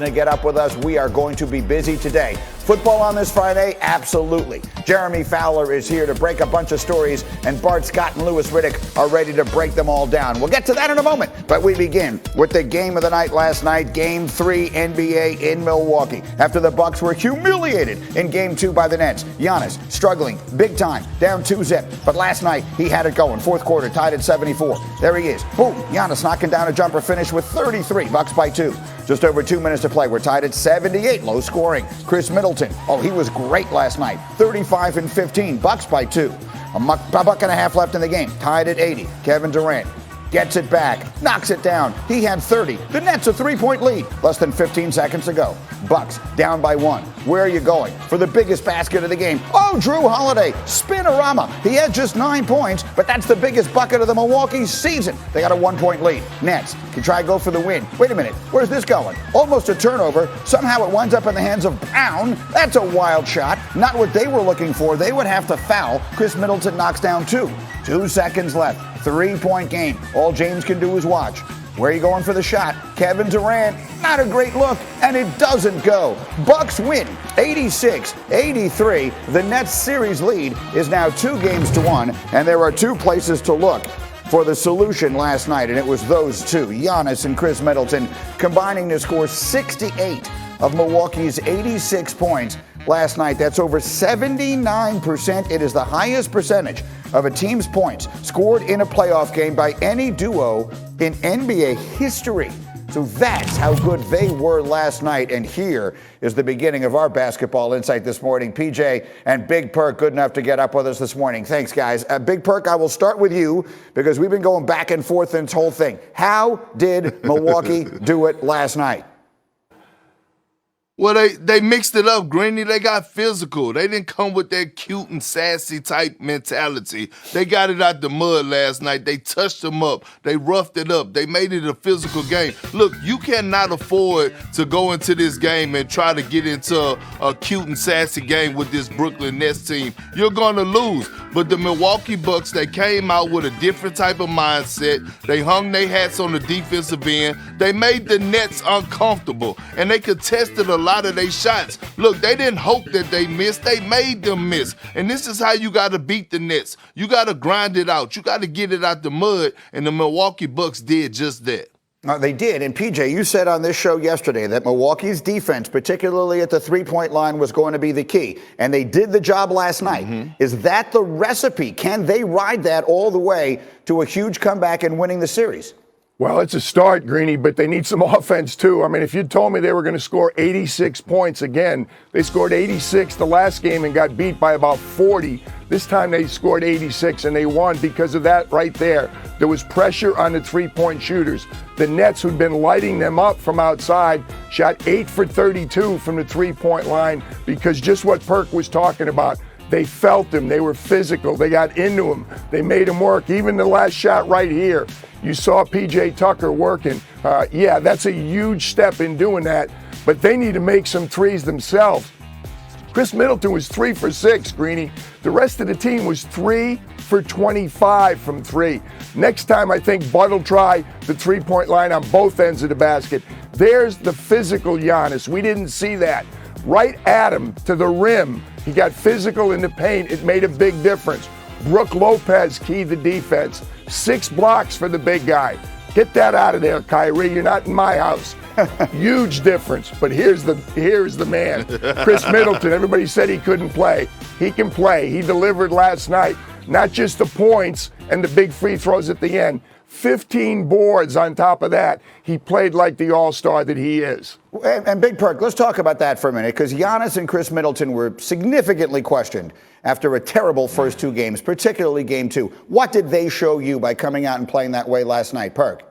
reason to get up with us. We are going to be busy today. Football on this Friday? Absolutely. Jeremy Fowler is here to break a bunch of stories, and Bart Scott and Louis Riddick are ready to break them all down. We'll get to that in a moment, but we begin with the game of the night last night, Game 3 NBA in Milwaukee. After the Bucks were humiliated in Game 2 by the Nets, Giannis struggling big time, down 2-zip, but last night he had it going. Fourth quarter, tied at 74. There he is. Boom. Giannis knocking down a jumper finish with 33. Bucks by 2. Just over 2 minutes to play. We're tied at 78. Low scoring. Chris Middleton. Oh, he was great last night. 35 and 15. Bucks by 2. A buck and a half left in the game. Tied at 80. Kevin Durant gets it back, knocks it down. He had 30. The Nets a 3-point lead. Less than 15 seconds to go. Bucks down by 1. Where are you going? For the biggest basket of the game. Oh, Drew Holiday, spinorama. He had just 9 points, but that's the biggest bucket of the Milwaukee season. They got a 1-point lead. Nets can try to go for the win. Wait a minute, where's this going? Almost a turnover. Somehow it winds up in the hands of Brown. That's a wild shot. Not what they were looking for. They would have to foul. Chris Middleton knocks down 2. 2 seconds left. 3-point game. All James can do is watch. Where are you going for the shot? Kevin Durant, not a great look, and it doesn't go. Bucks win 86-83. The Nets series lead is now 2-1, and there are 2 places to look for the solution last night, and it was those 2, Giannis and Chris Middleton, combining to score 68 of Milwaukee's 86 points last night. That's over 79%. It is the highest percentage of a team's points scored in a playoff game by any duo in NBA history. So that's how good they were last night. And here is the beginning of our basketball insight this morning. PJ and Big Perk, good enough to get up with us this morning. Thanks, guys. Big Perk, I will start with you because we've been going back and forth in this whole thing. How did Milwaukee do it last night? Well, they mixed it up, Greeny. They got physical. They didn't come with that cute and sassy type mentality. They got it out the mud last night. They touched them up. They roughed it up. They made it a physical game. Look, you cannot afford to go into this game and try to get into a cute and sassy game with this Brooklyn Nets team. You're going to lose. But the Milwaukee Bucks, they came out with a different type of mindset. They hung their hats on the defensive end. They made the Nets uncomfortable, and they contested a lot of their shots. Look, they didn't hope that they missed. They made them miss. And this is how you got to beat the Nets. You got to grind it out. You got to get it out the mud, and the Milwaukee Bucks did just that. They did. And PJ, you said on this show yesterday that Milwaukee's defense, particularly at the 3-point line, was going to be the key. And they did the job last night. Mm-hmm. Is that the recipe? Can they ride that all the way to a huge comeback and winning the series? Well, it's a start, Greeny, but they need some offense, too. I mean, if you told me they were going to score 86 points again, they scored 86 the last game and got beat by about 40. This time they scored 86 and they won because of that right there. There was pressure on the 3-point shooters. The Nets, who'd been lighting them up from outside, shot 8 for 32 from the 3-point line because just what Perk was talking about. They felt him. They were physical. They got into him. They made him work. Even the last shot right here, you saw P.J. Tucker working. Yeah, that's a huge step in doing that, but they need to make some threes themselves. Chris Middleton was 3 for 6, Greeny. The rest of the team was 3 for 25 from 3. Next time, I think Bud will try the 3-point line on both ends of the basket. There's the physical Giannis. We didn't see that. Right at him, to the rim. He got physical in the paint. It made a big difference. Brook Lopez keyed the defense. 6 blocks for the big guy. Get that out of there, Kyrie. You're not in my house. Huge difference. But here's the man, Chris Middleton. Everybody said he couldn't play. He can play. He delivered last night. Not just the points and the big free throws at the end. 15 boards on top of that. He played like the all-star that he is. And Big Perk, let's talk about that for a minute, because Giannis and Chris Middleton were significantly questioned after a terrible first 2 games, particularly Game 2. What did they show you by coming out and playing that way last night, Perk?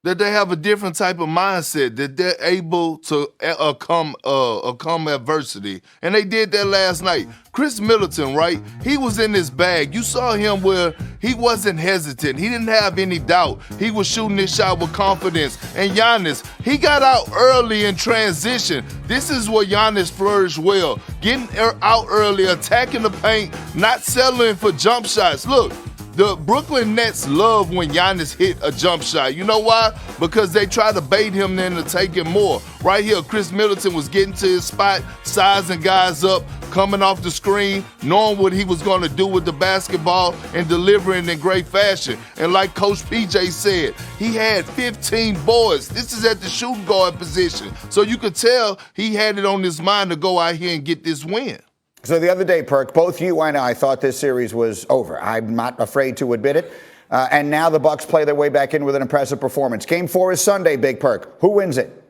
That they have a different type of mindset, that they're able to overcome adversity. And they did that last night. Chris Middleton, right? He was in his bag. You saw him where he wasn't hesitant. He didn't have any doubt. He was shooting his shot with confidence. And Giannis, he got out early in transition. This is where Giannis flourished well. Getting out early, attacking the paint, not settling for jump shots. Look, The Brooklyn Nets love when Giannis hit a jump shot. You know why? Because they try to bait him into taking more. Right here, Chris Middleton was getting to his spot, sizing guys up, coming off the screen, knowing what he was going to do with the basketball and delivering in great fashion. And like Coach PJ said, he had 15 boards. This is at the shooting guard position. So you could tell he had it on his mind to go out here and get this win. So the other day, Perk, both you and I thought this series was over. I'm not afraid to admit it. And now the Bucks play their way back in with an impressive performance. Game 4 is Sunday, Big Perk. Who wins it?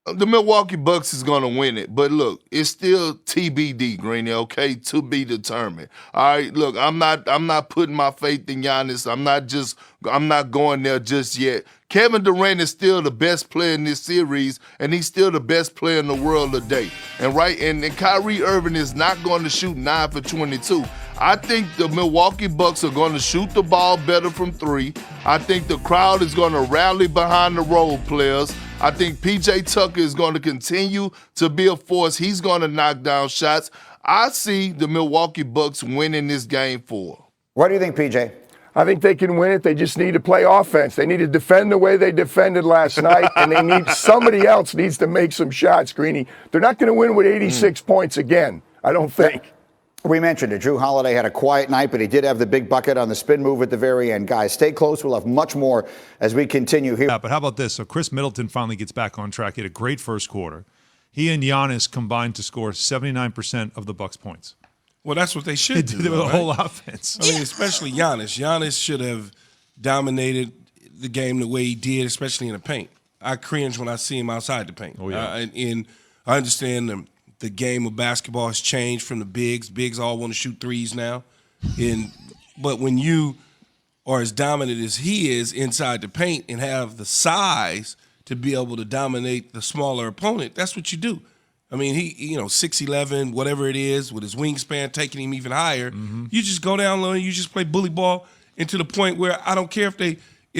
The Milwaukee Bucks is going to win it. But look, it's still TBD, Greeny, okay? To be determined. All right, look, I'm not putting my faith in Giannis. I'm not going there just yet. Kevin Durant is still the best player in this series, and he's still the best player in the world today. And Kyrie Irving is not going to shoot 9 for 22. I think the Milwaukee Bucks are going to shoot the ball better from 3. I think the crowd is going to rally behind the role players. I think P.J. Tucker is going to continue to be a force. He's going to knock down shots. I see the Milwaukee Bucks winning this game 4. What do you think, P.J.? I think they can win it. They just need to play offense. They need to defend the way they defended last night, and they need somebody else needs to make some shots, Greeny. They're not going to win with 86 points again, I don't think. We mentioned it. Drew Holiday had a quiet night, but he did have the big bucket on the spin move at the very end. Guys, stay close. We'll have much more as we continue here. Yeah, but how about this? So Chris Middleton finally gets back on track. He had a great first quarter. He and Giannis combined to score 79% of the Bucks' points. Well, that's what they should do. They did with the whole offense. I mean, especially Giannis. Giannis should have dominated the game the way he did, especially in the paint. I cringe when I see him outside the paint. Oh, yeah. And I understand the game of basketball has changed from the bigs. Bigs all want to shoot threes now. But when you are as dominant as he is inside the paint and have the size to be able to dominate the smaller opponent, that's what you do. I mean, he 6'11", whatever it is, with his wingspan taking him even higher. Mm-hmm. You just go down low and you just play bully ball, and to the point where I don't care if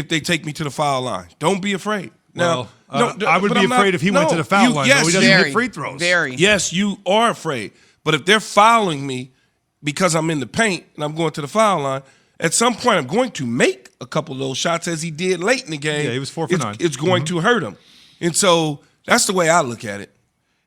they take me to the foul line. Don't be afraid. Now, I would be afraid if he went to the foul line. Yes, he doesn't hit free throws. Very. Yes, you are afraid. But if they're fouling me because I'm in the paint and I'm going to the foul line, at some point I'm going to make a couple of those shots as he did late in the game. Yeah, he was 4 for 9. It's going to hurt him. And so that's the way I look at it.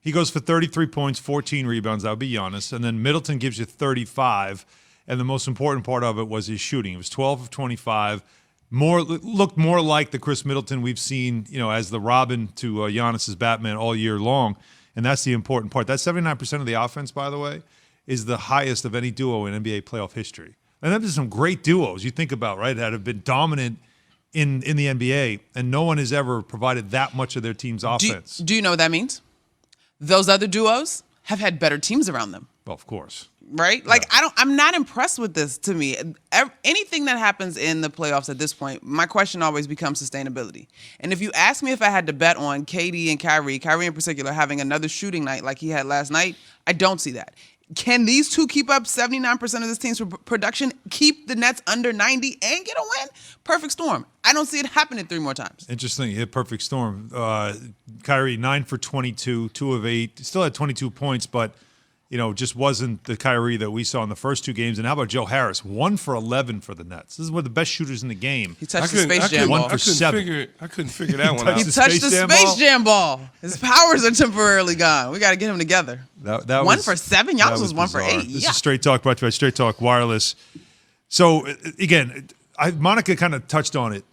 He goes for 33 points, 14 rebounds. That would be Giannis. And then Middleton gives you 35. And the most important part of it was his shooting. It was 12 of 25. Looked more like the Chris Middleton we've seen, as the Robin to Giannis's Batman all year long. And that's the important part. That 79% of the offense, by the way, is the highest of any duo in NBA playoff history. And there's some great duos you think about, right, that have been dominant in the NBA, and no one has ever provided that much of their team's offense. Do you know what that means? Those other duos have had better teams around them. Well, of course. Right? Like, I'm not impressed with this, to me. Anything that happens in the playoffs at this point, my question always becomes sustainability. And if you ask me if I had to bet on KD and Kyrie in particular, having another shooting night like he had last night, I don't see that. Can these two keep up 79% of this team's production, keep the Nets under 90, and get a win? Perfect storm. I don't see it happening 3 more times. Interesting. He hit perfect storm. Kyrie, 9 for 22, 2 of 8. Still had 22 points, but just wasn't the Kyrie that we saw in the first 2 games. And how about Joe Harris? 1 for 11 for the Nets. This is one of the best shooters in the game. He touched the Space Jam ball. 1 for 7. I couldn't figure that one out. He touched the Space Jam ball. His powers are temporarily gone. We got to get him together. That 1 for 7? Y'all was 1 for 8. This is Straight Talk, brought to you by Straight Talk Wireless. So, again, Monica kind of touched on it.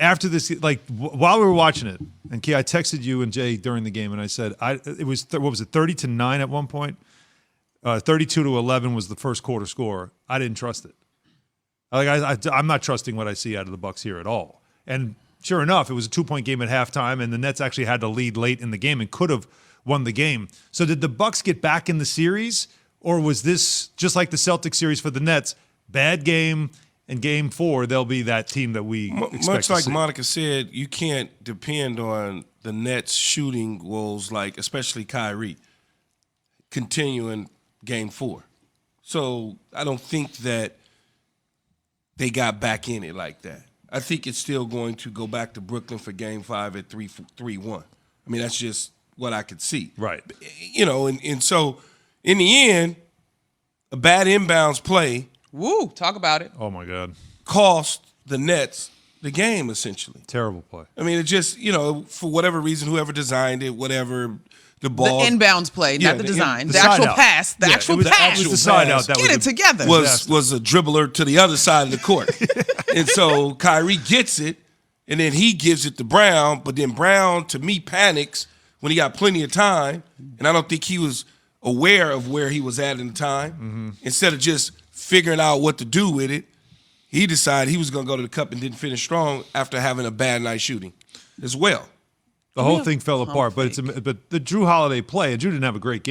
After this, while we were watching it, and Key, I texted you and Jay during the game, and I said, it was 30-9 at one point? 32-11 was the first quarter score. I didn't trust it. I'm not trusting what I see out of the Bucks here at all. And sure enough, it was a 2-point game at halftime, and the Nets actually had to lead late in the game and could have won the game. So did the Bucks get back in the series, or was this just like the Celtics series for the Nets? Bad game. In Game 4, they'll be that team that we expect much to like see. Monica said, you can't depend on the Nets shooting woes, especially Kyrie, continuing Game 4. So I don't think that they got back in it like that. I think it's still going to go back to Brooklyn for Game 5 at 3-1. I mean, that's just what I could see. Right. And so in the end, a bad inbounds play Woo, talk about it. Oh my God, cost the Nets the game, essentially. terrible play. I mean, it just, for whatever reason, whoever designed it, whatever, the The ball inbounds play, Yeah, not the design. the The side actual out. pass. The Yeah, actual it was, pass. It was the side out that Get was it together. was a dribbler to the other side of the court. And so Kyrie gets it, and then he gives it to Brown, but then Brown, to me, panics when he got plenty of time, and I don't think he was aware of where he was at in the time. Mm-hmm. Instead of just figuring out what to do with it, he decided he was going to go to the cup and didn't finish strong after having a bad night shooting as well. The whole thing fell apart. But but the Drew Holiday play, and Drew didn't have a great game.